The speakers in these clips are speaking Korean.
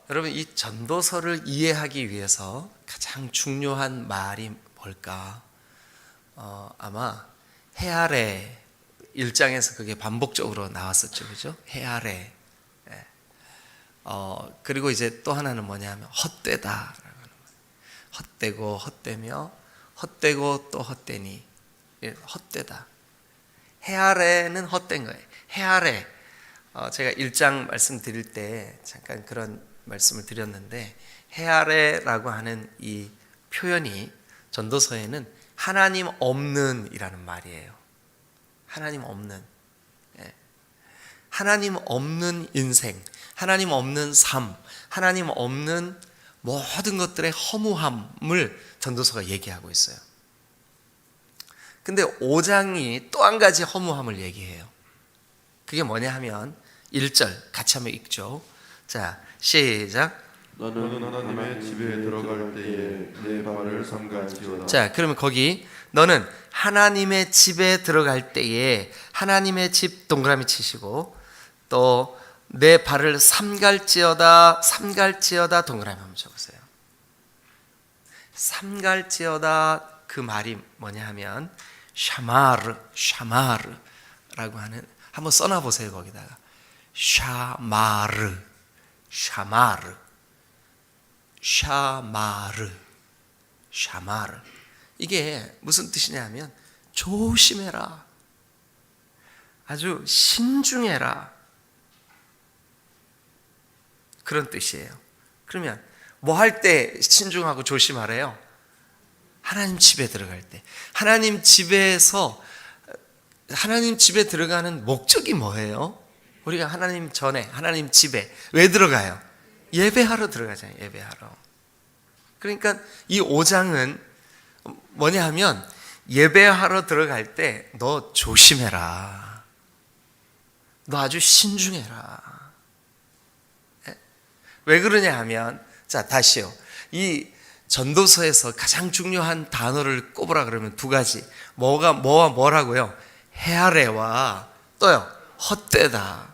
여러분 이 전도서를 이해하기 위해서 가장 중요한 말이 뭘까? 아마 해 아래 1장에서 그게 반복적으로 나왔었죠, 그죠? 해 아래. 예. 그리고 이제 또 하나는 뭐냐면 헛되다. 헛되고 헛되며 헛되고 또 헛되니. 예, 헛되다. 해 아래는 헛된 거예요. 해 아래. 제가 1장 말씀드릴 때 잠깐 그런 말씀을 드렸는데 해 아래라고 하는 이 표현이 전도서에는 하나님 없는 이라는 말이에요. 하나님 없는. 예. 하나님 없는 인생, 하나님 없는 삶, 하나님 없는 모든 것들의 허무함을 전도서가 얘기하고 있어요. 근데 5장이 또 한 가지 허무함을 얘기해요. 그게 뭐냐 하면 1절 같이 한번 읽죠. 자, 시작. 너는 하나님의 집에 들어갈 때에 내 발을 삼갈지어다. 자, 그러면 거기 너는 하나님의 집에 들어갈 때에 하나님의 집 동그라미 치시고 또 내 발을 삼갈지어다 동그라미 한번 쳐보세요. 삼갈지어다 그 말이 뭐냐 하면 샤마르라고 하는 한번 써놔보세요. 거기다가 샤마르 이게 무슨 뜻이냐면 조심해라, 아주 신중해라, 그런 뜻이에요. 그러면 뭐 할 때 신중하고 조심하래요? 하나님 집에 들어갈 때. 하나님 집에 들어가는 목적이 뭐예요? 우리가 하나님 전에 하나님 집에 왜 들어가요? 예배하러 들어가잖아요. 예배하러. 그러니까 이 5장은 뭐냐 하면 예배하러 들어갈 때 너 조심해라, 너 아주 신중해라. 왜 그러냐 하면, 자 다시요, 이 전도서에서 가장 중요한 단어를 꼽으라 그러면 두 가지. 뭐와 뭐라고요? 해 아래와 또요 헛되다.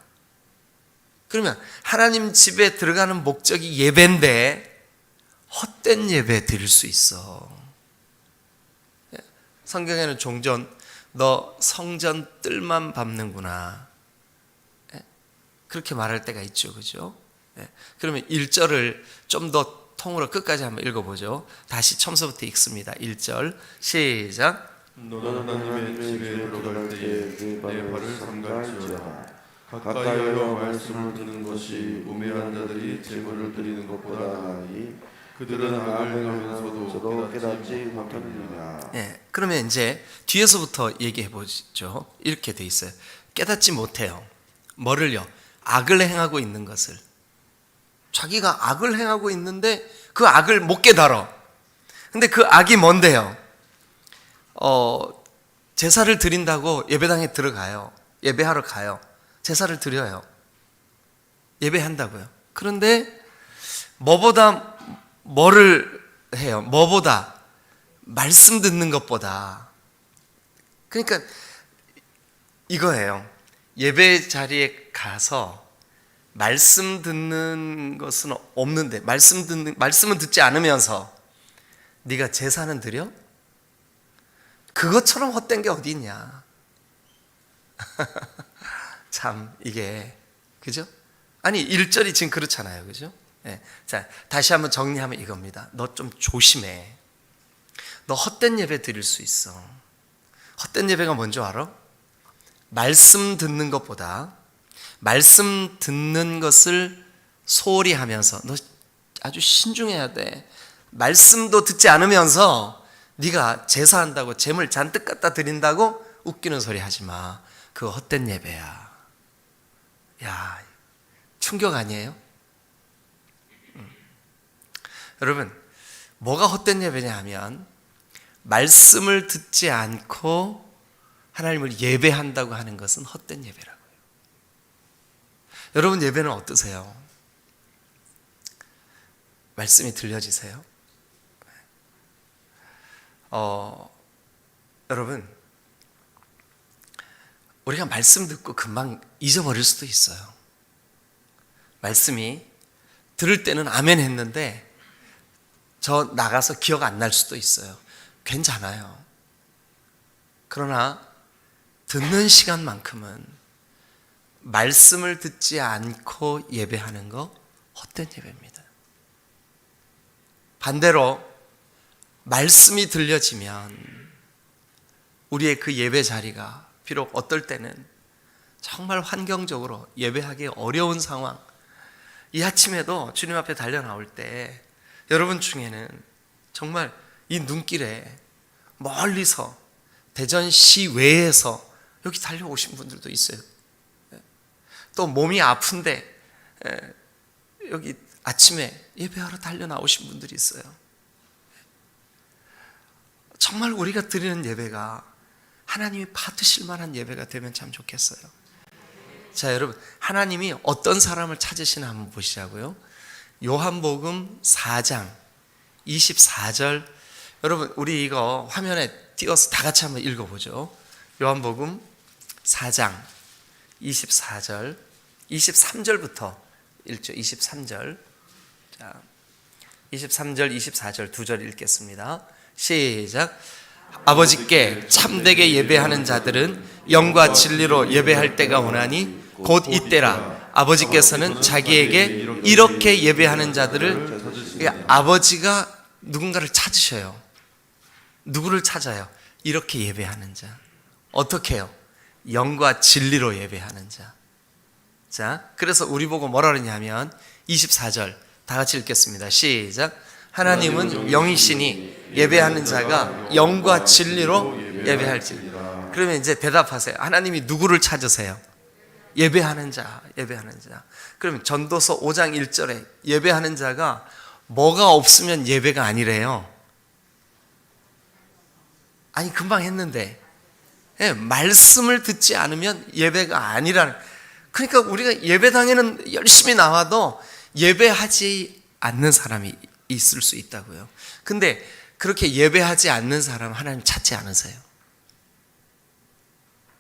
그러면 하나님 집에 들어가는 목적이 예배인데 헛된 예배 드릴 수 있어. 성경에는 종종 너 성전 뜰만 밟는구나, 그렇게 말할 때가 있죠, 그죠? 그러면 1절을 좀 더 통으로 끝까지 한번 읽어보죠. 다시 처음부터 읽습니다. 1절 시작. 너는 하나님의 집에 들어갈 때에 내 발을 삼갈지어다. 가까이 하여 말씀을 듣는 것이 우매한 자들이 제물을 드리는 것보다 나으니 그들은 악을 행하면서도 깨닫지 못하느니라. 그러면 이제 뒤에서부터 얘기해 보죠. 이렇게 돼 있어요. 깨닫지 못해요. 뭐를요? 악을 행하고 있는 것을. 자기가 악을 행하고 있는데 그 악을 못 깨달아. 근데 그 악이 뭔데요? 제사를 드린다고 예배당에 들어가요. 예배하러 가요. 제사를 드려요. 예배한다고요. 그런데 뭐를 해요? 뭐보다? 말씀 듣는 것보다. 그러니까 이거예요. 예배 자리에 가서 말씀 듣는 것은 없는데 말씀은 듣지 않으면서 네가 제사는 드려? 그것처럼 헛된 게 어디 있냐. 참 이게, 그죠? 아니 1절이 지금 그렇잖아요, 그죠? 자 다시 한번 정리하면 이겁니다. 너 좀 조심해. 너 헛된 예배 드릴 수 있어. 헛된 예배가 뭔지 알아? 말씀 듣는 것보다 말씀 듣는 것을 소홀히 하면서, 너 아주 신중해야 돼. 말씀도 듣지 않으면서 네가 제사한다고 재물 잔뜩 갖다 드린다고 웃기는 소리 하지 마. 그거 헛된 예배야. 야, 충격 아니에요? 여러분, 뭐가 헛된 예배냐 하면 말씀을 듣지 않고 하나님을 예배한다고 하는 것은 헛된 예배라고요. 여러분 예배는 어떠세요? 말씀이 들려지세요? 여러분, 우리가 말씀 듣고 금방 잊어버릴 수도 있어요. 말씀이 들을 때는 아멘 했는데 저 나가서 기억 안 날 수도 있어요. 괜찮아요. 그러나 듣는 시간만큼은 말씀을 듣지 않고 예배하는 거 헛된 예배입니다. 반대로 말씀이 들려지면 우리의 그 예배 자리가 비록 어떨 때는 정말 환경적으로 예배하기 어려운 상황, 이 아침에도 주님 앞에 달려 나올 때 여러분 중에는 정말 이 눈길에 멀리서 대전시 외에서 여기 달려오신 분들도 있어요. 또 몸이 아픈데 여기 아침에 예배하러 달려 나오신 분들이 있어요. 정말 우리가 드리는 예배가 하나님이 받으실 만한 예배가 되면 참 좋겠어요. 자, 여러분, 하나님이 어떤 사람을 찾으시나 한번 보시자고요. 요한복음 4장 24절, 여러분 우리 이거 화면에 띄워서 다 같이 한번 읽어보죠. 요한복음 4장 24절 23절부터 읽죠. 23절. 자, 23절 24절 두 절 읽겠습니다. 시작. 아버지께 참되게 예배하는 자들은 영과 진리로 예배할 때가 오나니 곧 이때라. 아버지께서는 자기에게 이렇게 예배하는 자들을, 아버지가 누군가를 찾으셔요. 누구를 찾아요? 이렇게 예배하는 자. 어떻게 해요? 영과 진리로 예배하는 자. 자, 그래서 우리 보고 뭐라 그러냐면 24절 다 같이 읽겠습니다. 시작. 하나님은 영이시니 예배하는 자가 영과 진리로 예배할지. 그러면 이제 대답하세요. 하나님이 누구를 찾으세요? 예배하는 자, 예배하는 자. 그러면 전도서 5장 1절에 예배하는 자가 뭐가 없으면 예배가 아니래요. 아니, 금방 했는데 말씀을 듣지 않으면 예배가 아니라는. 그러니까 우리가 예배당에는 열심히 나와도 예배하지 않는 사람이 있을 수 있다고요. 근데 그렇게 예배하지 않는 사람 하나님 찾지 않으세요.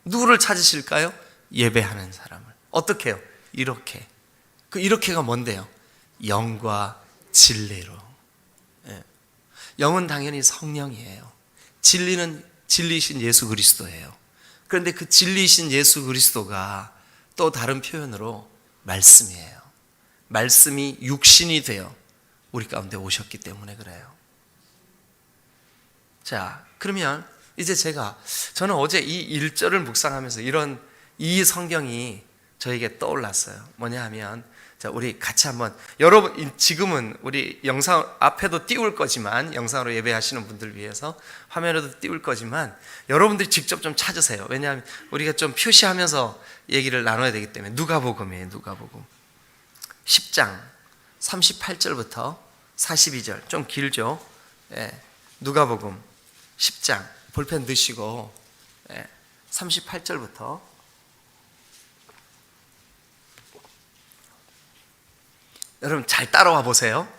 누구를 찾으실까요? 예배하는 사람을. 어떻게 해요? 이렇게. 그 이렇게가 뭔데요? 영과 진리로. 영은 당연히 성령이에요. 진리는 진리이신 예수 그리스도예요. 그런데 그 진리이신 예수 그리스도가 또 다른 표현으로 말씀이에요. 말씀이 육신이 되어 우리 가운데 오셨기 때문에 그래요. 자, 그러면 이제 저는 어제 이 1절을 묵상하면서 이 성경이 저에게 떠올랐어요. 뭐냐 하면, 자, 우리 같이 한번, 여러분, 지금은 우리 영상 앞에도 띄울 거지만, 영상으로 예배하시는 분들 위해서 화면에도 띄울 거지만, 여러분들이 직접 좀 찾으세요. 왜냐하면 우리가 좀 표시하면서 얘기를 나눠야 되기 때문에. 누가복음이에요, 누가복음. 10장 38절부터 42절. 좀 길죠? 누가복음 10장. 볼펜 넣으시고, 38절부터. 여러분 잘 따라와 보세요.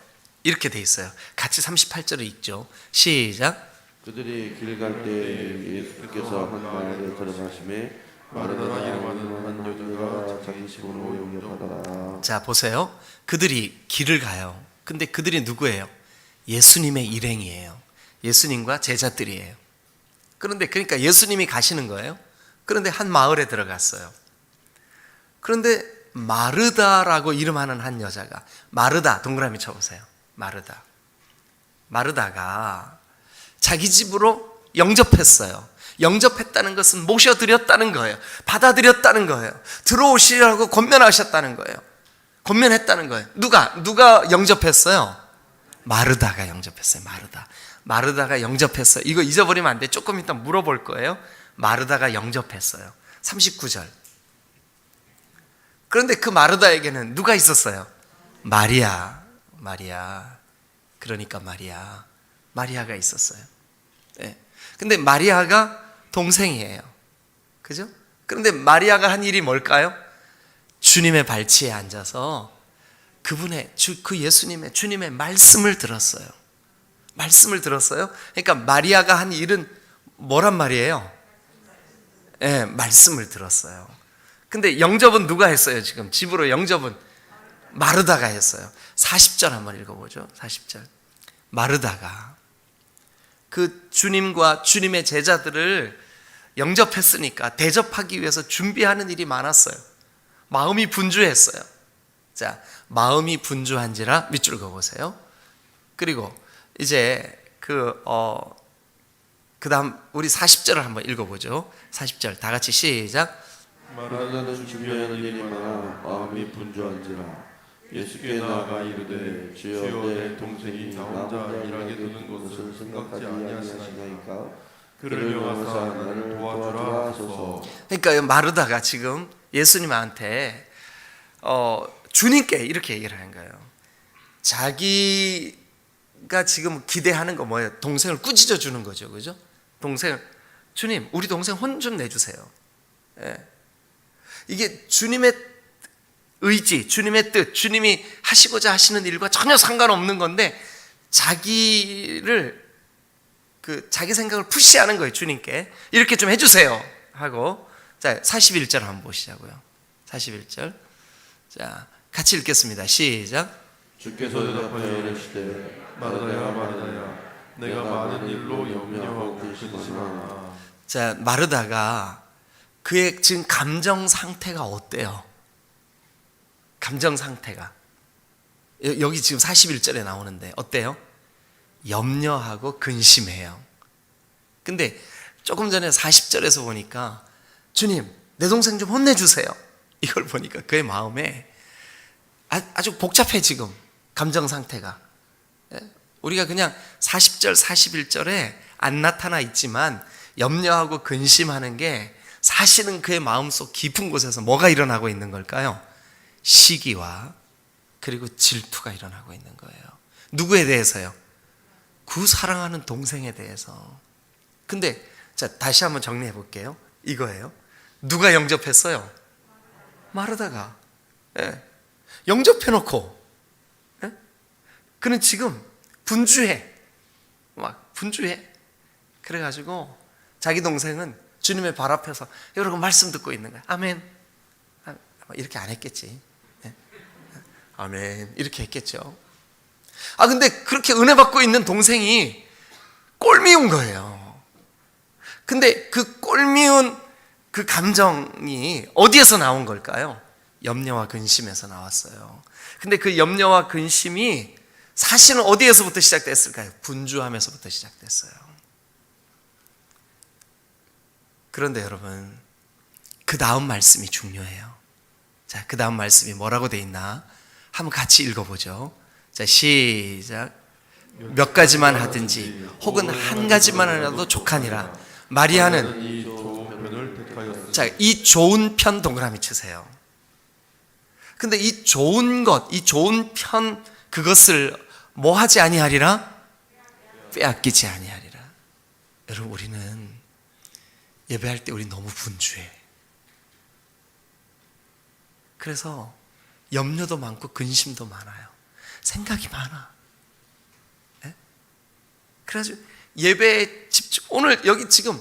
이렇게 돼 있어요. 같이 38절을 읽죠. 시작. 그들이 길 갈 때 예수께서 한 마을에 들어가심에 마르다나 이름하는 한 여자가 자기 집으로 영접하더라. 자, 보세요. 그들이 길을 가요. 근데 그들이 누구예요? 예수님의 일행이에요. 예수님과 제자들이에요. 그런데 그러니까 예수님이 가시는 거예요. 그런데 한 마을에 들어갔어요. 그런데 마르다라고 이름하는 한 여자가, 마르다, 동그라미 쳐보세요. 마르다가 자기 집으로 영접했어요. 영접했다는 것은 모셔드렸다는 거예요. 받아들였다는 거예요. 들어오시라고 권면하셨다는 거예요. 권면했다는 거예요. 누가 영접했어요? 마르다가 영접했어요. 마르다가 영접했어요. 이거 잊어버리면 안 돼. 조금 이따 물어볼 거예요. 마르다가 영접했어요. 39절. 그런데 그 마르다에게는 누가 있었어요? 마리아. 그러니까 마리아가 있었어요. 근데 마리아가 동생이에요. 그죠? 그런데 마리아가 한 일이 뭘까요? 주님의 발치에 앉아서 주님의 말씀을 들었어요. 그러니까 마리아가 한 일은 뭐란 말이에요? 말씀을 들었어요. 근데 영접은 누가 했어요? 지금 집으로 영접은 마르다가 했어요. 40절 한번 읽어보죠. 40절. 마르다가 그 주님과 주님의 제자들을 영접했으니까 대접하기 위해서 준비하는 일이 많았어요. 마음이 분주했어요. 자, 마음이 분주한지라 밑줄 그어보세요. 그리고 이제 그 다음 우리 40절을 한번 읽어보죠. 40절 다 같이 시작. 마르다는 준비하는 일이 많아 마음이 분주한지라 예수께 나아가 이르되 주여 내 동생이 나 혼자 일하게 두는 것을 생각지 아니하시나이까 그를 명하사 나를 도와주라 하소서. 그러니까 마르다가 지금 예수님한테 주님께 이렇게 얘기를 하는 거예요. 자기가 지금 기대하는 거 뭐예요? 동생을 꾸짖어 주는 거죠, 그죠? 주님, 우리 동생 혼 좀 내주세요. 예. 이게 주님의 의지, 주님의 뜻, 주님이 하시고자 하시는 일과 전혀 상관없는 건데 자기를 자기 생각을 푸시하는 거예요. 주님께 이렇게 좀 해주세요 하고. 자, 41절 한번 보시자고요. 41절. 자, 같이 읽겠습니다. 시작. 주께서 대답하여 이르시되 마르다야 마르다야 내가 많은 일로 염려하고 근심하나. 자, 마르다가 그의 지금 감정 상태가 어때요? 감정 상태가 여기 지금 41절에 나오는데 어때요? 염려하고 근심해요. 근데 조금 전에 40절에서 보니까 주님, 내 동생 좀 혼내주세요. 이걸 보니까 그의 마음에 아주 복잡해. 지금 감정 상태가. 우리가 그냥 40절 41절에 안 나타나 있지만 염려하고 근심하는 게 사실은 그의 마음속 깊은 곳에서 뭐가 일어나고 있는 걸까요? 시기와 그리고 질투가 일어나고 있는 거예요. 누구에 대해서요? 그 사랑하는 동생에 대해서. 근데 자, 다시 한번 정리해 볼게요. 이거예요. 누가 영접했어요? 마르다가. 예. 영접해 놓고 그는 지금 분주해. 막 분주해. 그래가지고 자기 동생은 주님의 발 앞에서 여러분 말씀 듣고 있는 거야. 아멘. 이렇게 안 했겠지. 아멘. 이렇게 했겠죠. 근데 그렇게 은혜 받고 있는 동생이 꼴미운 거예요. 근데 그 꼴미운 그 감정이 어디에서 나온 걸까요? 염려와 근심에서 나왔어요. 근데 그 염려와 근심이 사실은 어디에서부터 시작됐을까요? 분주함에서부터 시작됐어요. 그런데 여러분, 그 다음 말씀이 중요해요. 자, 그 다음 말씀이 뭐라고 돼 있나? 한번 같이 읽어보죠. 자, 시작. 몇 가지만 하든지 혹은 한 가지만 하라도 족하니라. 마리아는 이 좋은 편을 택하였으니. 자, 이 좋은 편 동그라미 치세요. 근데 이 좋은 것, 이 좋은 편 그것을 뭐 하지 아니하리라? 빼앗기지 아니하리라. 여러분, 우리는 예배할 때 우리 너무 분주해. 그래서 염려도 많고 근심도 많아요. 생각이 많아. 네? 그래가지고 예배에 집중. 오늘 여기 지금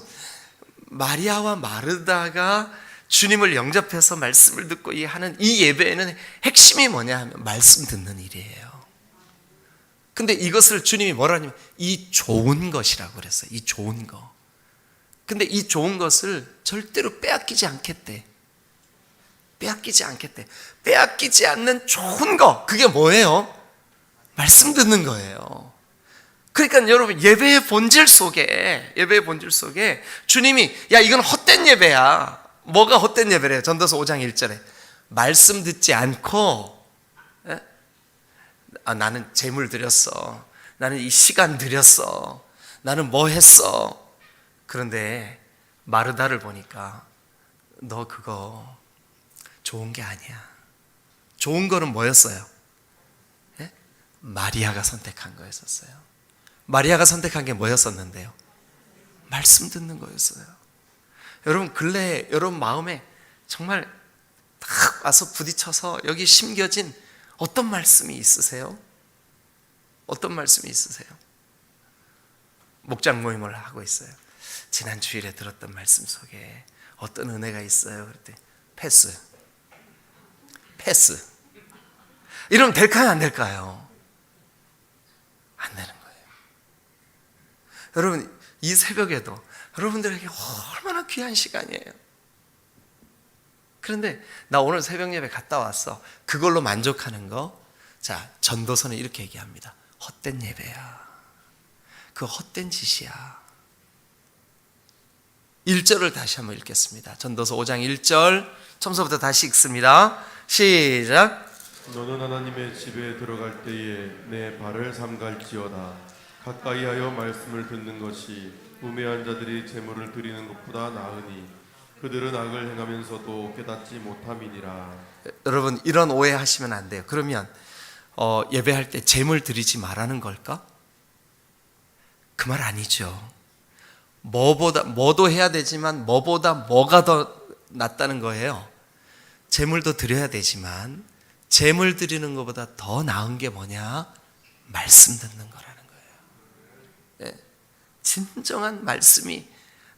마리아와 마르다가 주님을 영접해서 말씀을 듣고 하는 이 예배에는 핵심이 뭐냐 하면 말씀 듣는 일이에요. 근데 이것을 주님이 뭐라 하냐면 이 좋은 것이라고 그랬어요. 이 좋은 거. 근데 이 좋은 것을 절대로 빼앗기지 않겠대. 빼앗기지 않겠대. 빼앗기지 않는 좋은 거, 그게 뭐예요? 말씀 듣는 거예요. 그러니까 여러분, 예배의 본질 속에 주님이 야, 이건 헛된 예배야. 뭐가 헛된 예배래요? 전도서 5장 1절에 말씀 듣지 않고 나는 재물 드렸어, 나는 이 시간 드렸어, 나는 뭐 했어. 그런데 마르다를 보니까 너 그거 좋은 게 아니야. 좋은 거는 뭐였어요? 예? 마리아가 선택한 거였었어요. 마리아가 선택한 게 뭐였었는데요? 말씀 듣는 거였어요. 여러분, 근래에 여러분 마음에 정말 딱 와서 부딪혀서 여기 심겨진 어떤 말씀이 있으세요? 어떤 말씀이 있으세요? 목장 모임을 하고 있어요. 지난 주일에 들었던 말씀 속에 어떤 은혜가 있어요? 그랬더니 패스. 이러면 될까요, 안 될까요? 안 되는 거예요. 여러분, 이 새벽에도 여러분들에게 얼마나 귀한 시간이에요. 그런데 나 오늘 새벽 예배 갔다 왔어. 그걸로 만족하는 거. 자, 전도서는 이렇게 얘기합니다. 헛된 예배야. 그거 헛된 짓이야. 1절을 다시 한번 읽겠습니다. 전도서 5장 1절 처음부터 다시 읽습니다. 시작. 너는 하나님의 집에 들어갈 때에 내 발을 삼갈지어다. 가까이하여 말씀을 듣는 것이 우매한 자들이 제물을 드리는 것보다 나으니 그들은 악을 행하면서도 깨닫지 못함이니라. 여러분, 이런 오해하시면 안 돼요. 그러면 예배할 때 제물 드리지 말라는 걸까? 그 말 아니죠. 뭐도 해야 되지만 뭐보다 뭐가 더 낫다는 거예요. 제물도 드려야 되지만 제물 드리는 것보다 더 나은 게 뭐냐? 말씀 듣는 거라는 거예요. 예. 진정한 말씀이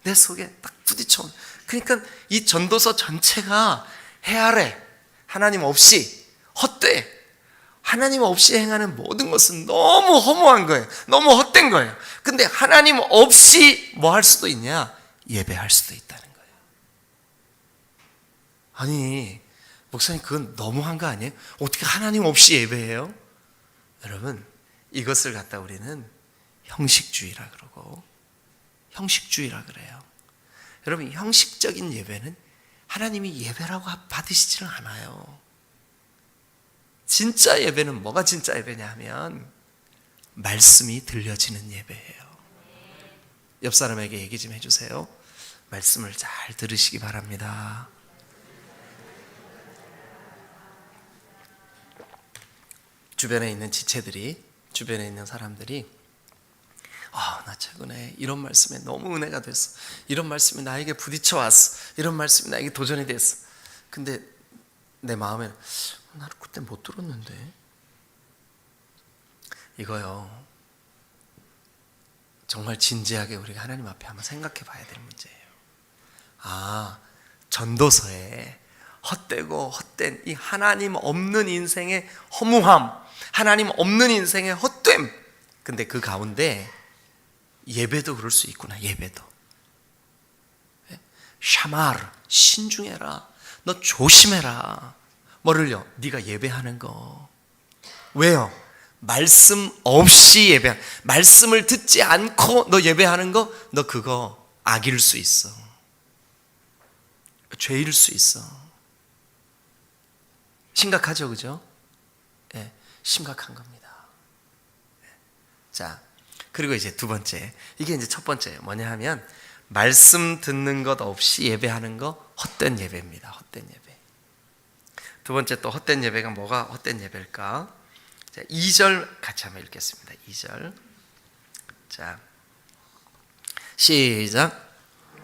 내 속에 딱 부딪혀. 그러니까 이 전도서 전체가 헤아래. 하나님 없이 헛돼. 하나님 없이 행하는 모든 것은 너무 허무한 거예요. 너무 헛된 거예요. 근데 하나님 없이 뭐 할 수도 있냐? 예배할 수도 있다는 거예요. 아니, 목사님 그건 너무한 거 아니에요? 어떻게 하나님 없이 예배해요? 여러분, 이것을 갖다 우리는 형식주의라 그러고 형식주의라 그래요. 여러분, 형식적인 예배는 하나님이 예배라고 받으시지는 않아요. 진짜 예배는 뭐가 진짜 예배냐 하면 말씀이 들려지는 예배예요. 옆 사람에게 얘기 좀 해주세요. 말씀을 잘 들으시기 바랍니다. 주변에 있는 지체들이, 주변에 있는 사람들이 나 최근에 이런 말씀에 너무 은혜가 됐어. 이런 말씀이 나에게 부딪혀 왔어. 이런 말씀이 나에게 도전이 됐어. 근데 내 마음에 나는 그때 못 들었는데. 이거요, 정말 진지하게 우리가 하나님 앞에 한번 생각해 봐야 될 문제예요. 전도서에 헛되고 헛된 이 하나님 없는 인생의 허무함, 하나님 없는 인생의 헛됨. 근데 그 가운데 예배도 그럴 수 있구나. 예배도. 샤마르, 신중해라. 너 조심해라. 뭐를요? 네가 예배하는 거. 왜요? 말씀 없이 말씀을 듣지 않고 너 예배하는 거, 너 그거 악일 수 있어. 죄일 수 있어. 심각하죠, 그죠? 네, 심각한 겁니다. 자, 그리고 이제 두 번째, 이게 이제 첫 번째 뭐냐 하면 말씀 듣는 것 없이 예배하는 거 헛된 예배입니다. 헛된 예배. 두 번째 또 헛된 예배가 뭐가 헛된 예배일까? 자, 2절 같이 한번 읽겠습니다. 2절. 자, 시작.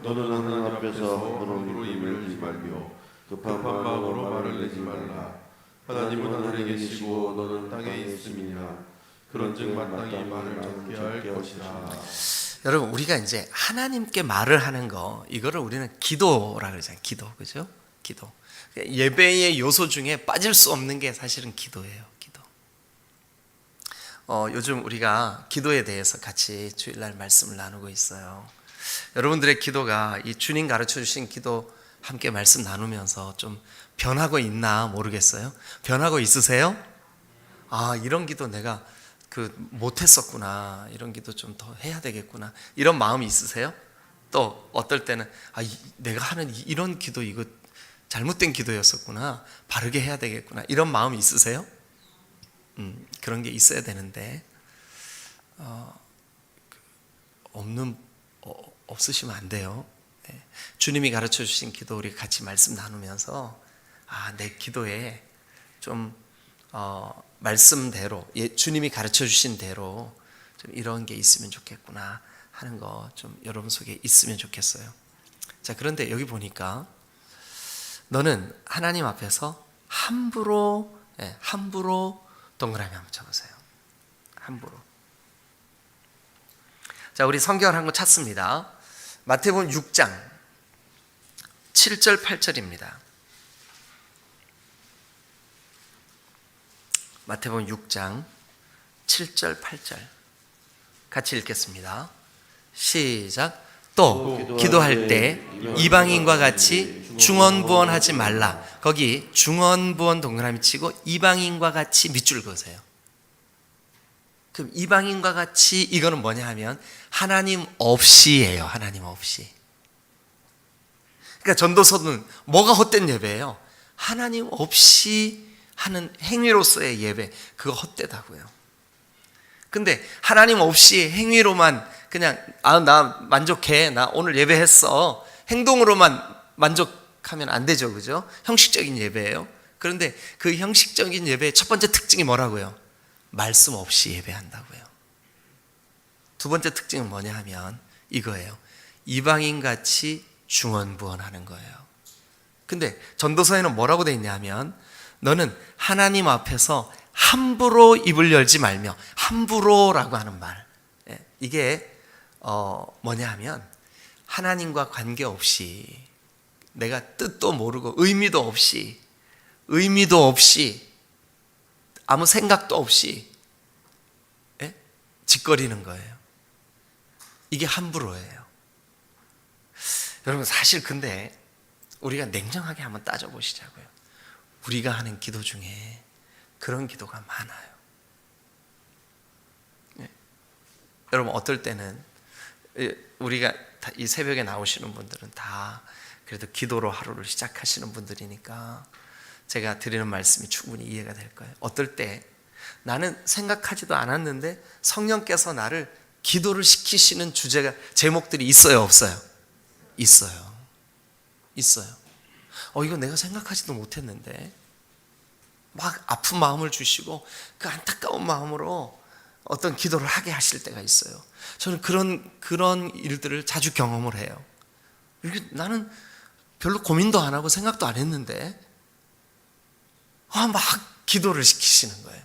너는 하나님 앞에서 허물로 입을 열지 말며 급한 마음으로 말을 내지 말라. 하나님은 하늘에 계시고 너는 땅에 있음이냐. 그런즉 마땅히 말을 적게 할 것이라. 여러분, 우리가 이제 하나님께 말을 하는 거, 이거를 우리는 기도라 그러잖아요. 기도, 그죠? 기도. 예배의 요소 중에 빠질 수 없는 게 사실은 기도예요. 기도. 요즘 우리가 기도에 대해서 같이 주일날 말씀을 나누고 있어요. 여러분들의 기도가 이 주님 가르쳐 주신 기도 함께 말씀 나누면서 좀 변하고 있나 모르겠어요. 변하고 있으세요? 이런 기도 내가 못했었구나. 이런 기도 좀 더 해야 되겠구나. 이런 마음이 있으세요? 또 어떨 때는 내가 하는 이런 기도 이거 잘못된 기도였었구나. 바르게 해야 되겠구나. 이런 마음이 있으세요? 그런 게 있어야 되는데 없으시면 안 돼요. 네. 주님이 가르쳐 주신 기도 우리 같이 말씀 나누면서 내 기도에 좀 말씀대로 주님이 가르쳐 주신 대로 좀 이런 게 있으면 좋겠구나 하는 거 좀 여러분 속에 있으면 좋겠어요. 자, 그런데 여기 보니까 너는 하나님 앞에서 함부로 동그라미 한번 쳐보세요. 함부로. 자, 우리 성경을 한 거 찾습니다. 마태복음 6장 7절 8절입니다. 마태복음 6장 7절 8절 같이 읽겠습니다. 시작. 또 기도할 때 이방인과 같이 중언부언하지 말라. 거기 중언부언 동그라미 치고 이방인과 같이 밑줄 그으세요. 그럼 이방인과 같이 이거는 뭐냐 하면 하나님 없이예요. 하나님 없이. 그러니까 전도서는 뭐가 헛된 예배예요? 하나님 없이 하는 행위로서의 예배, 그거 헛되다고요. 근데 하나님 없이 행위로만 그냥 나 만족해, 나 오늘 예배했어, 행동으로만 만족하면 안 되죠, 그죠? 형식적인 예배예요. 그런데 그 형식적인 예배의 첫 번째 특징이 뭐라고요? 말씀 없이 예배한다고요. 두 번째 특징은 뭐냐 하면 이거예요. 이방인같이 중언부언하는 거예요. 근데 전도서에는 뭐라고 돼 있냐 하면 너는 하나님 앞에서 함부로 입을 열지 말며, 함부로라고 하는 말, 이게 뭐냐 하면 하나님과 관계없이, 내가 뜻도 모르고 의미도 없이 아무 생각도 없이 짓거리는 거예요. 이게 함부로예요. 여러분, 사실 근데 우리가 냉정하게 한번 따져보시자고요. 우리가 하는 기도 중에 그런 기도가 많아요. 여러분, 어떨 때는 우리가 이 새벽에 나오시는 분들은 다 그래도 기도로 하루를 시작하시는 분들이니까 제가 드리는 말씀이 충분히 이해가 될 거예요. 어떨 때 나는 생각하지도 않았는데 성령께서 나를 기도를 시키시는 주제가, 제목들이 있어요, 없어요? 있어요. 이거 내가 생각하지도 못했는데 막 아픈 마음을 주시고 그 안타까운 마음으로 어떤 기도를 하게 하실 때가 있어요. 저는 그런 일들을 자주 경험을 해요. 나는 별로 고민도 안 하고 생각도 안 했는데 막 기도를 시키시는 거예요.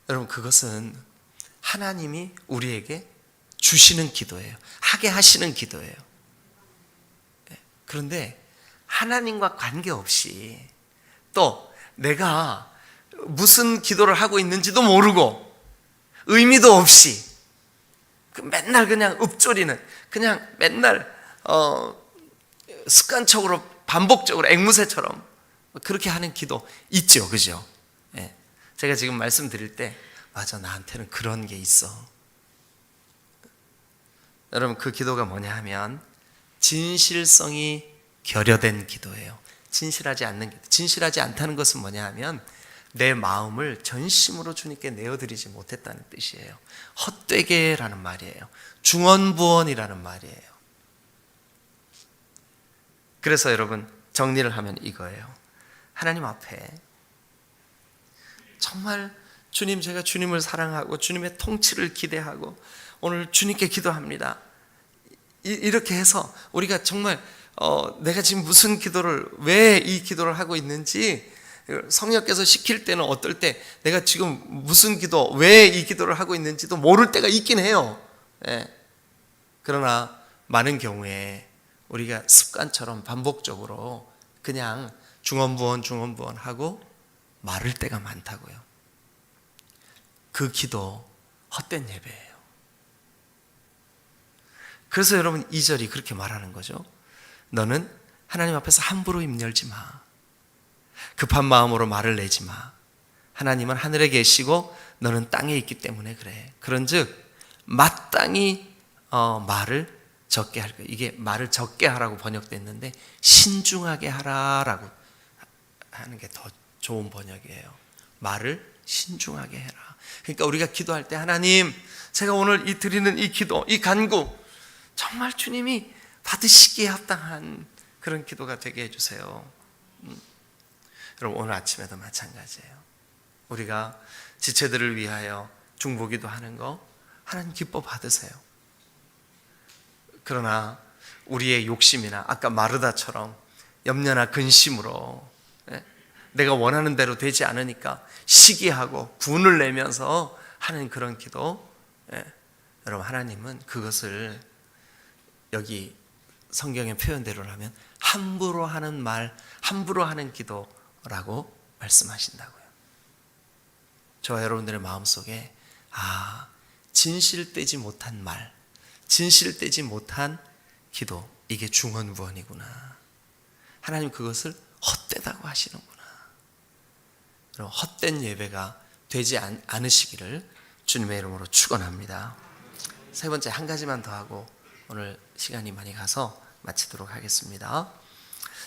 여러분, 그것은 하나님이 우리에게 주시는 기도예요. 하게 하시는 기도예요. 그런데 하나님과 관계없이, 또 내가 무슨 기도를 하고 있는지도 모르고 의미도 없이 맨날 그냥 읊조리는, 그냥 맨날 습관적으로 반복적으로 앵무새처럼 그렇게 하는 기도 있죠, 그죠? 제가 지금 말씀드릴 때 맞아, 나한테는 그런 게 있어. 여러분, 그 기도가 뭐냐 하면 진실성이 결여된 기도예요. 진실하지 않다는 것은 뭐냐 하면 내 마음을 전심으로 주님께 내어드리지 못했다는 뜻이에요. 헛되게라는 말이에요. 중언부언이라는 말이에요. 그래서 여러분, 정리를 하면 이거예요. 하나님 앞에 정말 주님, 제가 주님을 사랑하고 주님의 통치를 기대하고 오늘 주님께 기도합니다. 이렇게 해서 우리가 정말 내가 지금 무슨 기도를, 왜 이 기도를 하고 있는지, 성령께서 시킬 때는 어떨 때 내가 지금 무슨 기도, 왜 이 기도를 하고 있는지도 모를 때가 있긴 해요. 그러나 많은 경우에 우리가 습관처럼 반복적으로 그냥 중언부언 하고 마를 때가 많다고요. 그 기도 헛된 예배예요. 그래서 여러분, 2절이 그렇게 말하는 거죠. 너는 하나님 앞에서 함부로 입 열지 마. 급한 마음으로 말을 내지 마. 하나님은 하늘에 계시고 너는 땅에 있기 때문에 그래. 그런즉 마땅히 말을 적게 할 거예요. 이게 말을 적게 하라고 번역됐는데 신중하게 하라라고 하는 게 더 좋은 번역이에요. 말을 신중하게 해라. 그러니까 우리가 기도할 때 하나님, 제가 오늘 드리는 이 기도, 이 간구 정말 주님이 받으시기에 합당한 그런 기도가 되게 해주세요. 여러분, 오늘 아침에도 마찬가지예요. 우리가 지체들을 위하여 중보기도 하는 거 하나님 기뻐 받으세요. 그러나 우리의 욕심이나 아까 마르다처럼 염려나 근심으로 내가 원하는 대로 되지 않으니까 시기하고 분을 내면서 하는 그런 기도, 여러분, 하나님은 그것을 여기 성경의 표현대로라면 함부로 하는 말, 함부로 하는 기도라고 말씀하신다고요. 저와 여러분들의 마음속에 진실되지 못한 말, 진실되지 못한 기도, 이게 중언부언이구나. 하나님 그것을 헛되다고 하시는구나. 그럼 헛된 예배가 되지 않으시기를 주님의 이름으로 축원합니다. 세 번째 한 가지만 더 하고 오늘 시간이 많이 가서 마치도록 하겠습니다.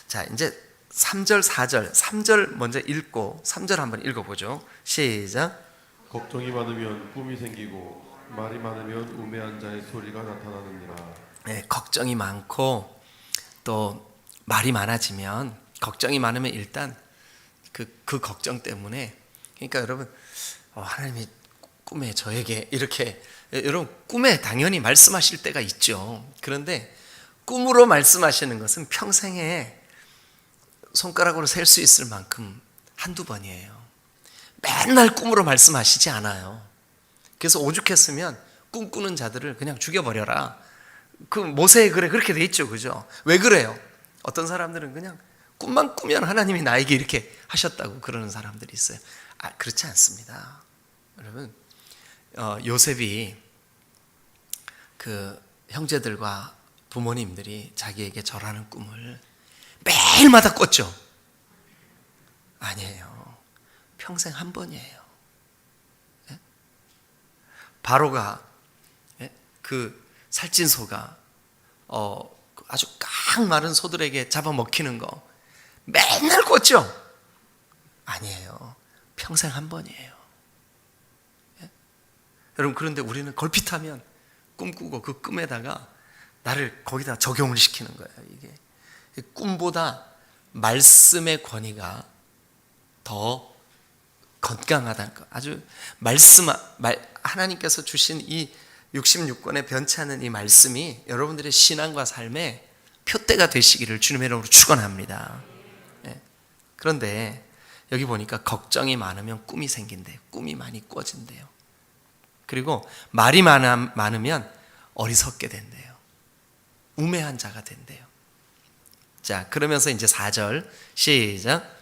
자, 이제 3절, 4절, 3절 먼저 읽고 3절 한번 읽어보죠. 시작. 걱정이 많으면 꿈이 생기고 말이 많으면 우매한 자의 소리가 나타나느니라. 네, 걱정이 많고 또 말이 많아지면, 걱정이 많으면 일단 그 걱정 때문에, 그러니까 여러분 하나님이 꿈에 저에게 이렇게, 여러분 꿈에 당연히 말씀하실 때가 있죠. 그런데 꿈으로 말씀하시는 것은 평생에 손가락으로 셀 수 있을 만큼 한두 번이에요. 맨날 꿈으로 말씀하시지 않아요. 그래서 오죽했으면 꿈꾸는 자들을 그냥 죽여버려라. 그 모세의 글에 그렇게 돼 있죠, 그죠? 왜 그래요? 어떤 사람들은 그냥 꿈만 꾸면 하나님이 나에게 이렇게 하셨다고 그러는 사람들이 있어요. 그렇지 않습니다. 여러분, 요셉이 그 형제들과 부모님들이 자기에게 절하는 꿈을 매일마다 꿨죠? 아니에요. 평생 한 번이에요. 예? 바로가, 그 살찐소가 아주 깡 마른 소들에게 잡아먹히는 거 맨날 꿨죠? 아니에요. 평생 한 번이에요. 예? 여러분, 그런데 우리는 걸핏하면 꿈꾸고 그 꿈에다가 나를 거기다 적용을 시키는 거예요. 이게 꿈보다 말씀의 권위가 더 건강하다는 거. 아주 하나님께서 주신 이 66권의 변치 않는 이 말씀이 여러분들의 신앙과 삶에 표대가 되시기를 주님의 이름으로 축원합니다. 예. 그런데 여기 보니까 걱정이 많으면 꿈이 생긴대요. 꿈이 많이 꿔진대요. 그리고 말이 많으면 어리석게 된대요. 우매한 자가 된대요. 자, 그러면서 이제 4절 시작.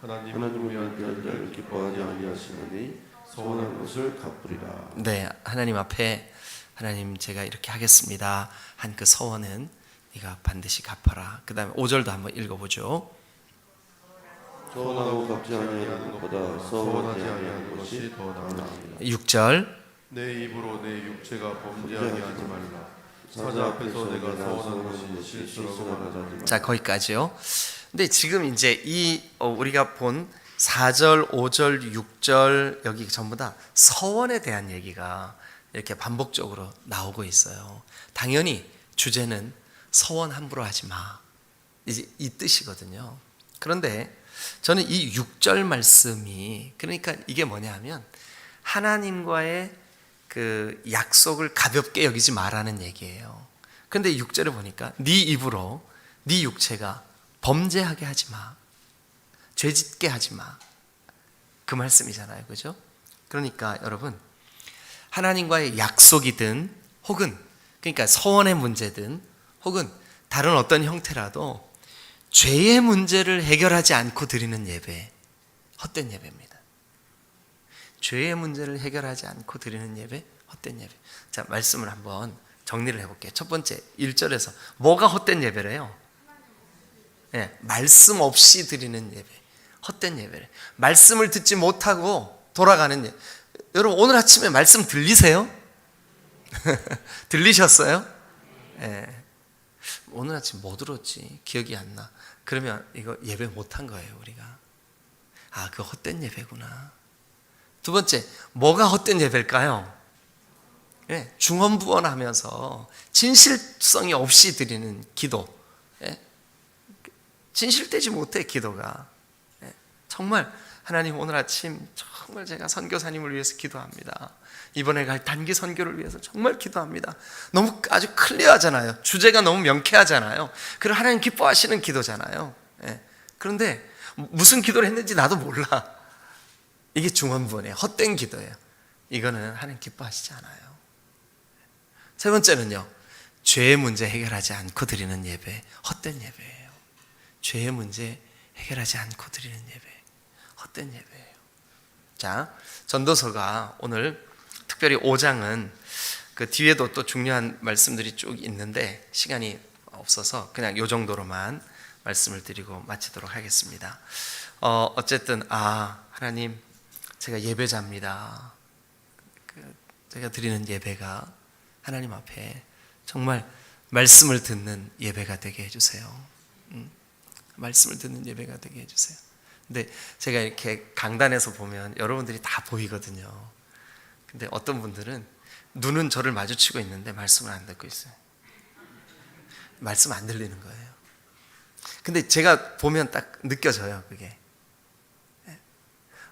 하나님은 우매한 자를 기뻐하지 아니하시나니 서원한 것을 갚으리라. 네, 하나님 앞에, 하나님 제가 이렇게 하겠습니다 한 그 서원은 네가 반드시 갚아라. 그 다음에 5절도 한번 읽어보죠. 서원하고 갚지 아니하는 것보다 서원하지 아니하는 것이 더 나으니라. 6절. 내 입으로 내 육체가 범죄하게 하지 말라. 사자 앞에서 내가 서원한 것이 실수라고 말하지 말라. 자, 거기까지요. 근데 지금 이제 우리가 본 4절, 5절, 6절 여기 전부 다 서원에 대한 얘기가 이렇게 반복적으로 나오고 있어요. 당연히 주제는 서원 함부로 하지 마, 이제 이 뜻이거든요. 그런데 저는 이 6절 말씀이, 그러니까 이게 뭐냐 하면 하나님과의 그 약속을 가볍게 여기지 마라는 얘기예요. 그런데 6절을 보니까 네 입으로 네 육체가 범죄하게 하지 마, 죄짓게 하지 마, 그 말씀이잖아요. 그죠? 그러니까 여러분, 하나님과의 약속이든 혹은 그러니까 서원의 문제든 혹은 다른 어떤 형태라도 죄의 문제를 해결하지 않고 드리는 예배, 헛된 예배입니다. 죄의 문제를 해결하지 않고 드리는 예배, 헛된 예배. 자, 말씀을 한번 정리를 해볼게요. 첫 번째 1절에서 뭐가 헛된 예배래요? 네, 말씀 없이 드리는 예배, 헛된 예배래. 말씀을 듣지 못하고 돌아가는 예배. 여러분, 오늘 아침에 말씀 들리세요? 들리셨어요? 네. 오늘 아침 뭐 들었지? 기억이 안 나. 그러면 이거 예배 못한 거예요, 우리가. 그거 헛된 예배구나. 두 번째, 뭐가 헛된 예배일까요? 네, 중언부언하면서 진실성이 없이 드리는 기도. 네? 진실되지 못해, 기도가. 네? 정말 하나님, 오늘 아침 정말 제가 선교사님을 위해서 기도합니다. 이번에 갈 단기 선교를 위해서 정말 기도합니다. 너무 아주 클리어하잖아요. 주제가 너무 명쾌하잖아요. 그리고 하나님 기뻐하시는 기도잖아요. 네. 그런데 무슨 기도를 했는지 나도 몰라. 이게 중언부언이에요. 헛된 기도예요. 이거는 하나님 기뻐하시지 않아요. 세 번째는요, 죄의 문제 해결하지 않고 드리는 예배, 헛된 예배예요. 죄의 문제 해결하지 않고 드리는 예배, 헛된 예배예요. 자, 전도서가 오늘 특별히 5장은 그 뒤에도 또 중요한 말씀들이 쭉 있는데 시간이 없어서 그냥 요 정도로만 말씀을 드리고 마치도록 하겠습니다. 어쨌든 하나님, 제가 예배자입니다. 제가 드리는 예배가 하나님 앞에 정말 말씀을 듣는 예배가 되게 해주세요. 말씀을 듣는 예배가 되게 해주세요. 근데 제가 이렇게 강단에서 보면 여러분들이 다 보이거든요. 근데 어떤 분들은 눈은 저를 마주치고 있는데 말씀을 안 듣고 있어요. 말씀 안 들리는 거예요. 근데 제가 보면 딱 느껴져요, 그게.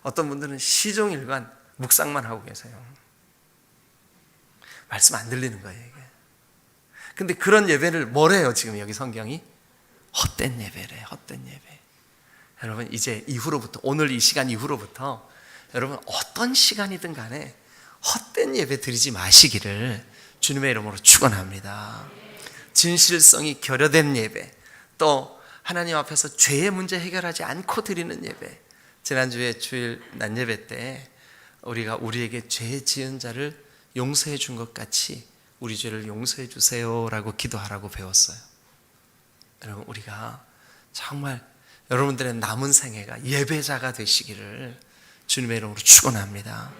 어떤 분들은 시종일관 묵상만 하고 계세요. 말씀 안 들리는 거예요, 이게. 근데 그런 예배를 뭐래요, 지금 여기 성경이? 헛된 예배래, 헛된 예배. 여러분, 이제 이후로부터, 오늘 이 시간 이후로부터 여러분 어떤 시간이든 간에 헛된 예배 드리지 마시기를 주님의 이름으로 축원합니다. 진실성이 결여된 예배, 또 하나님 앞에서 죄의 문제 해결하지 않고 드리는 예배. 지난주에 주일 낮 예배 때 우리가 우리에게 죄 지은 자를 용서해 준 것 같이 우리 죄를 용서해 주세요라고 기도하라고 배웠어요. 여러분, 우리가 정말 여러분들의 남은 생애가 예배자가 되시기를 주님의 이름으로 축원합니다.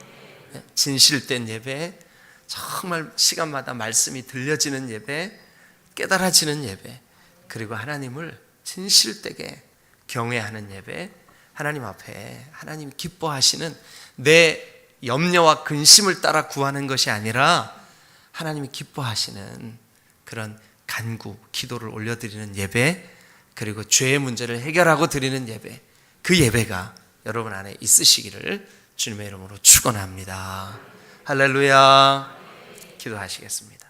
진실된 예배, 정말 시간마다 말씀이 들려지는 예배, 깨달아지는 예배, 그리고 하나님을 진실되게 경외하는 예배, 하나님 앞에 하나님 기뻐하시는 내 염려와 근심을 따라 구하는 것이 아니라 하나님이 기뻐하시는 그런 간구, 기도를 올려드리는 예배, 그리고 죄의 문제를 해결하고 드리는 예배, 그 예배가 여러분 안에 있으시기를 주님의 이름으로 축원합니다. 할렐루야. 기도하시겠습니다.